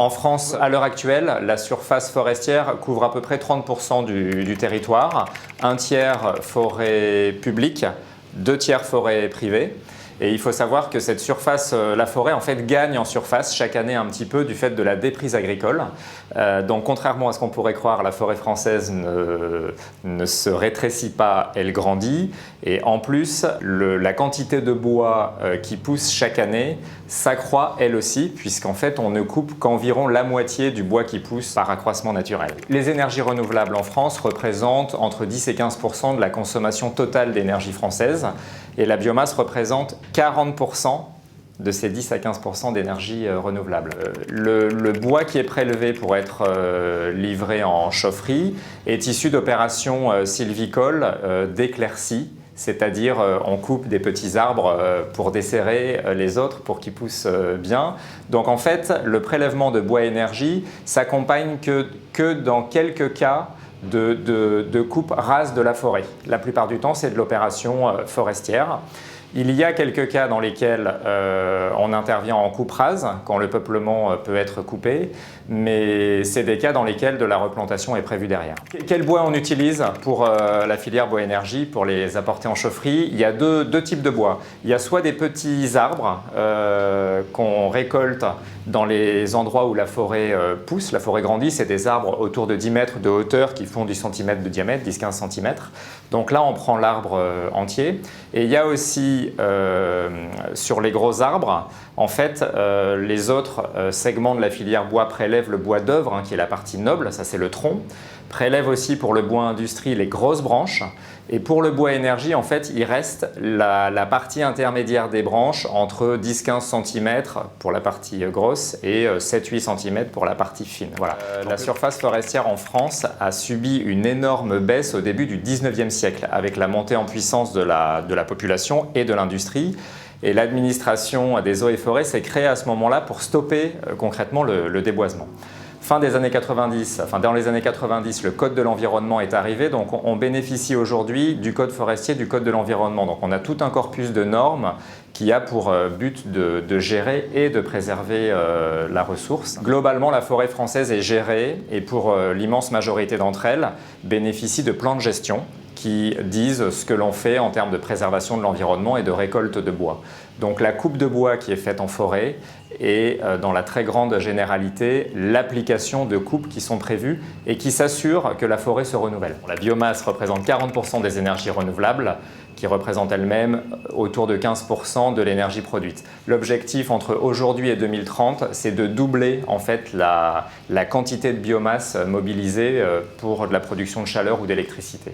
En France, à l'heure actuelle, la surface forestière couvre à peu près 30% du territoire, un tiers forêt publique, 2 tiers forêt privée. Et il faut savoir que cette surface, la forêt en fait gagne en surface chaque année un petit peu du fait de la déprise agricole. Donc contrairement à ce qu'on pourrait croire, la forêt française ne se rétrécit pas, elle grandit. Et en plus, la quantité de bois qui pousse chaque année s'accroît elle aussi, puisqu'en fait on ne coupe qu'environ la moitié du bois qui pousse par accroissement naturel. Les énergies renouvelables en France représentent entre 10 et 15% de la consommation totale d'énergie française. Et la biomasse représente 40% de ces 10 à 15% d'énergie renouvelable. Le bois qui est prélevé pour être livré en chaufferie est issu d'opérations sylvicoles d'éclaircie, c'est-à-dire on coupe des petits arbres pour desserrer les autres pour qu'ils poussent bien. Donc en fait, le prélèvement de bois énergie s'accompagne que dans quelques cas de coupe rase de la forêt. La plupart du temps, c'est de l'opération forestière. Il y a quelques cas dans lesquels on intervient en coupe rase, quand le peuplement peut être coupé, mais c'est des cas dans lesquels de la replantation est prévue derrière. Quel bois on utilise pour la filière bois énergie, pour les apporter en chaufferie? Il y a deux types de bois. Il y a soit des petits arbres qu'on récolte dans les endroits où la forêt pousse, la forêt grandit, c'est des arbres autour de 10 mètres de hauteur qui font 10 cm de diamètre, 10-15 cm. Donc là, on prend l'arbre entier. Et il y a aussi, sur les gros arbres, en fait, les autres segments de la filière bois prélèvent le bois d'œuvre, hein, qui est la partie noble, ça c'est le tronc, prélèvent aussi pour le bois industrie les grosses branches. Et pour le bois énergie, en fait, il reste la partie intermédiaire des branches entre 10-15 cm pour la partie grosse et 7-8 cm pour la partie fine. Voilà. La surface forestière en France a subi une énorme baisse au début du 19e siècle avec la montée en puissance de la population et de l'industrie. Et l'administration des eaux et forêts s'est créée à ce moment-là pour stopper concrètement le déboisement. Fin des années 90, dans les années 90, le Code de l'environnement est arrivé, donc on bénéficie aujourd'hui du Code forestier, du Code de l'environnement. Donc on a tout un corpus de normes qui a pour but de gérer et de préserver la ressource. Globalement, la forêt française est gérée et pour l'immense majorité d'entre elles, bénéficie de plans de gestion qui disent ce que l'on fait en termes de préservation de l'environnement et de récolte de bois. Donc la coupe de bois qui est faite en forêt et dans la très grande généralité, l'application de coupes qui sont prévues et qui s'assurent que la forêt se renouvelle. La biomasse représente 40% des énergies renouvelables, qui représentent elles-mêmes autour de 15% de l'énergie produite. L'objectif entre aujourd'hui et 2030, c'est de doubler en fait la quantité de biomasse mobilisée pour de la production de chaleur ou d'électricité.